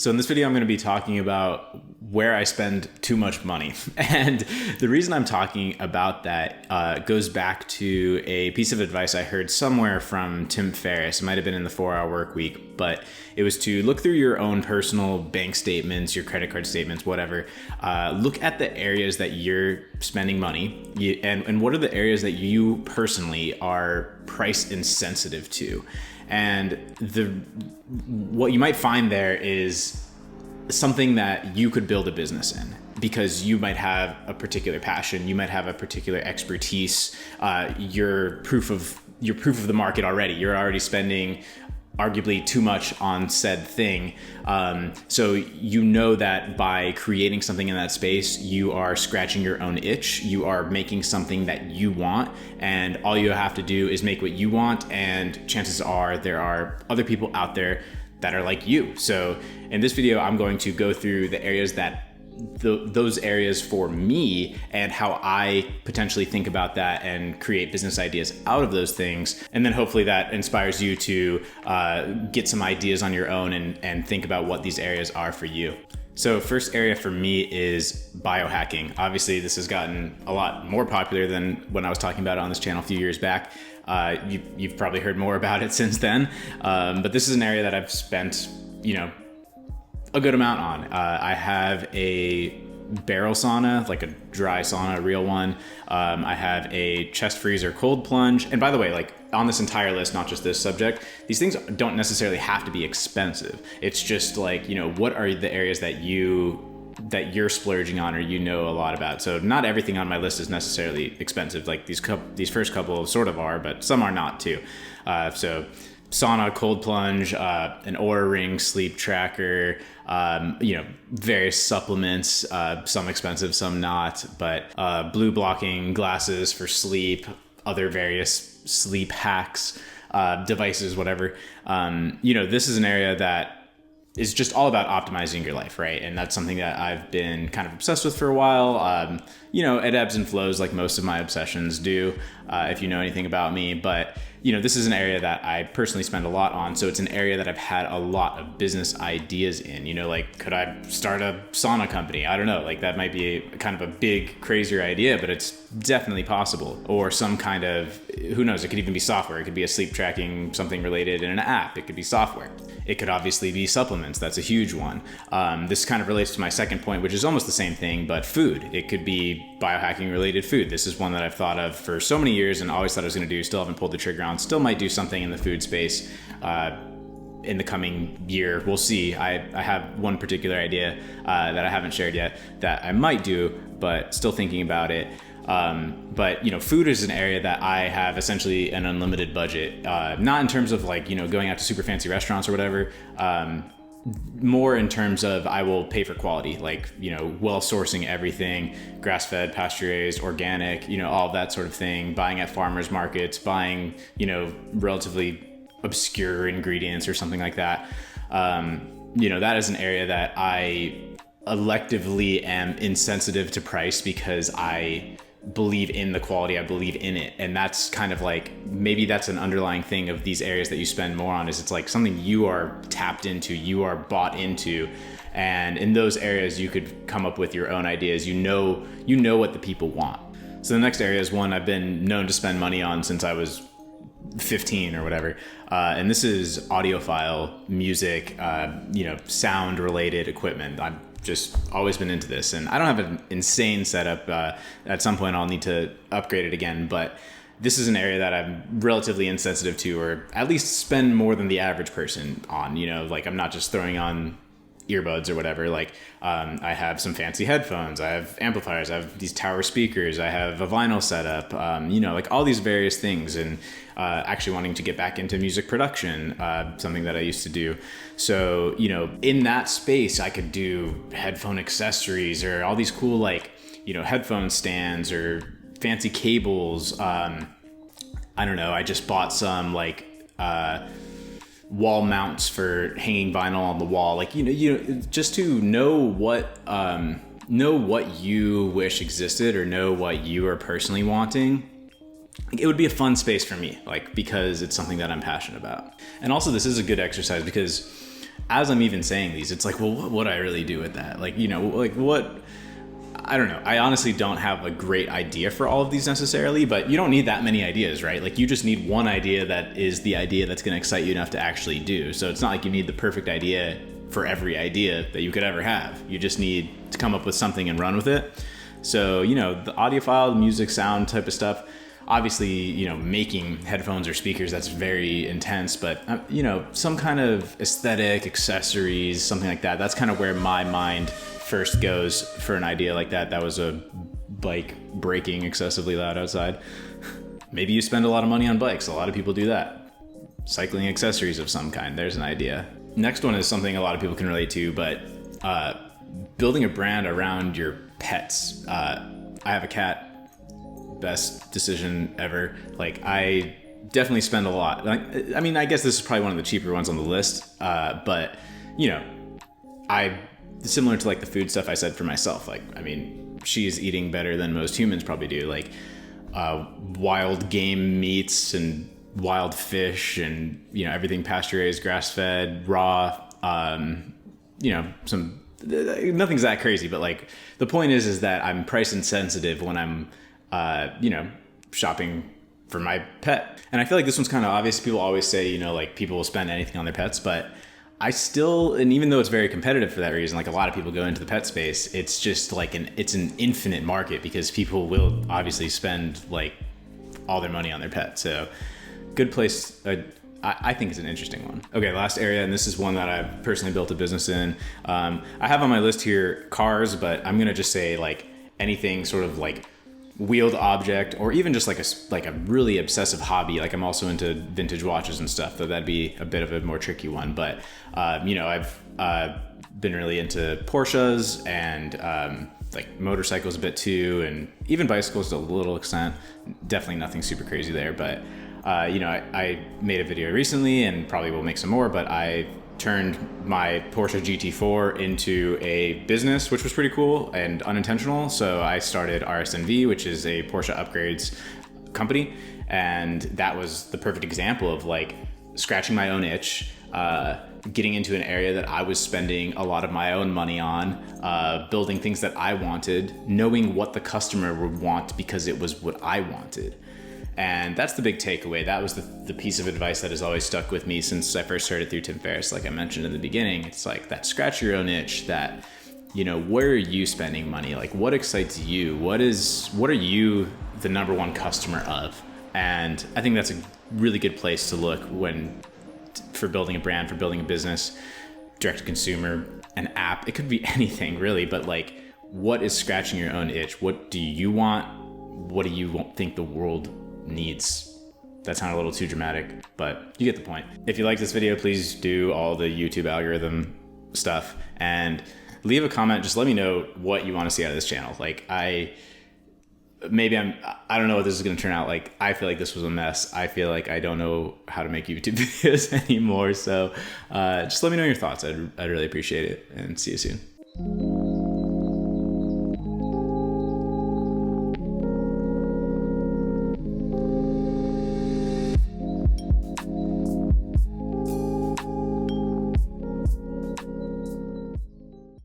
So in this video, I'm going to be talking about where I spend too much money. And the reason I'm talking about that goes back to a piece of advice I heard somewhere from Tim Ferriss. It might have been in the 4-Hour Workweek, but it was to look through your own personal bank statements, your credit card statements, whatever. Look at the areas that you're spending money and what are the areas that you personally are price insensitive to. And what you might find there is something that you could build a business in, because you might have a particular passion, you might have a particular expertise, you're proof of the market already. You're already spending arguably too much on said thing. So you know that by creating something in that space, you are scratching your own itch. You are making something that you want, and all you have to do is make what you want. And chances are there are other people out there that are like you. So in this video, I'm going to go through the areas that those areas for me and how I potentially think about that and create business ideas out of those things. And then hopefully that inspires you to get some ideas on your own and think about what these areas are for you. So first area for me is biohacking. Obviously, this has gotten a lot more popular than when I was talking about it on this channel a few years back. You've probably heard more about it since then. But this is an area that I've spent, a good amount on. I have a barrel sauna, like a dry sauna, a real one. I have a chest freezer cold plunge. And by the way, like on this entire list, not just this subject, these things don't necessarily have to be expensive. It's just like, what are the areas that you're splurging on or a lot about. So not everything on my list is necessarily expensive. Like these first couple sort of are, but some are not too. So sauna, cold plunge, an Oura Ring sleep tracker, various supplements, some expensive, some not, but blue blocking glasses for sleep, other various sleep hacks, devices, whatever. This is an area that is just all about optimizing your life, right? And that's something that I've been kind of obsessed with for a while. It ebbs and flows like most of my obsessions do, if you know anything about me. But, this is an area that I personally spend a lot on. So it's an area that I've had a lot of business ideas in, could I start a sauna company? I don't know, like that might be kind of a big, crazier idea, but it's definitely possible. Or some kind of, who knows, it could even be software. It could be a sleep tracking, something related in an app. It could be software. It could obviously be supplements. That's a huge one. This kind of relates to my second point, which is almost the same thing, but food. It could be biohacking related food. This is one that I've thought of for so many years and always thought I was going to do. Still haven't pulled the trigger on. Still might do something in the food space in the coming year. We'll see. I have one particular idea that I haven't shared yet that I might do, but still thinking about it. But food is an area that I have essentially an unlimited budget, not in terms of like, going out to super fancy restaurants or whatever, more in terms of I will pay for quality, like, well sourcing everything, grass-fed, pasture-raised, organic, all of that sort of thing, buying at farmers markets, buying, relatively obscure ingredients or something like that. That is an area that I electively am insensitive to price because I believe in the quality, I believe in it. And that's kind of like, maybe that's an underlying thing of these areas that you spend more on, is it's like something you are tapped into, you are bought into. And in those areas, you could come up with your own ideas. You know what the people want. So the next area is one I've been known to spend money on since I was 15 or whatever. And this is audiophile music, sound related equipment. I've just always been into this, and I don't have an insane setup. At some point I'll need to upgrade it again, but this is an area that I'm relatively insensitive to, or at least spend more than the average person on. Like I'm not just throwing on earbuds or whatever. Like I have some fancy headphones, I have amplifiers, I have these tower speakers, I have a vinyl setup, like all these various things. And actually wanting to get back into music production, something that I used to do. So, in that space, I could do headphone accessories or all these cool, like, headphone stands or fancy cables. I don't know. I just bought some like, wall mounts for hanging vinyl on the wall. Like, just to know what you wish existed or know what you are personally wanting. It would be a fun space for me, like, because it's something that I'm passionate about. And also this is a good exercise because as I'm even saying these, it's like, well, what would I really do with that? Like, you know, like what, I don't know. I honestly don't have a great idea for all of these necessarily, but you don't need that many ideas, right? Like you just need one idea that is the idea that's going to excite you enough to actually do. So it's not like you need the perfect idea for every idea that you could ever have. You just need to come up with something and run with it. So, you know, the audiophile, music, sound type of stuff, obviously, you know, making headphones or speakers, that's very intense, but you know, some kind of aesthetic, accessories, something like that. That's kind of where my mind first goes for an idea like that. That was a bike braking excessively loud outside. Maybe you spend a lot of money on bikes. A lot of people do that. Cycling accessories of some kind. There's an idea. Next one is something a lot of people can relate to, but building a brand around your pets. I have a cat. Best decision ever. Like I definitely spend a lot. Like, I mean, I guess this is probably one of the cheaper ones on the list. But you know, similar to like the food stuff I said for myself. Like, I mean, she's eating better than most humans probably do. Like wild game meats and wild fish and, you know, everything pasture raised, grass fed, raw, you know, nothing's that crazy, but like the point is that I'm price insensitive when I'm, you know, shopping for my pet. And I feel like this one's kind of obvious. People always say, you know, like people will spend anything on their pets, but I still, and even though it's very competitive for that reason, like a lot of people go into the pet space, it's just like it's an infinite market because people will obviously spend like all their money on their pet. So good place. I think is an interesting one. Okay, last area, and this is one that I've personally built a business in. I have on my list here cars, but I'm gonna just say like anything sort of like wheeled object, or even just like a really obsessive hobby. Like I'm also into vintage watches and stuff, though that'd be a bit of a more tricky one. But you know, I've been really into Porsches and like motorcycles a bit too, and even bicycles to a little extent. Definitely nothing super crazy there, but you know, I made a video recently and probably will make some more, but I turned my Porsche GT4 into a business, which was pretty cool and unintentional. So I started RSNV, which is a Porsche upgrades company. And that was the perfect example of like scratching my own itch, getting into an area that I was spending a lot of my own money on, building things that I wanted, knowing what the customer would want because it was what I wanted. And that's the big takeaway. That was the piece of advice that has always stuck with me since I first heard it through Tim Ferriss. Like I mentioned in the beginning, it's like that scratch your own itch, that, you know, where are you spending money? Like what excites you? What are you the number one customer of? And I think that's a really good place to look for building a brand, for building a business, direct to consumer, an app. It could be anything really, but like what is scratching your own itch? What do you want? What do you think the world needs? That sounded a little too dramatic, but you get the point. If you like this video, please do all the YouTube algorithm stuff and leave a comment. Just let me know what you want to see out of this channel. Like I don't know what this is going to turn out like. I feel like this was a mess. I feel like I don't know how to make YouTube videos anymore. So just let me know your thoughts. I'd really appreciate it, and see you soon.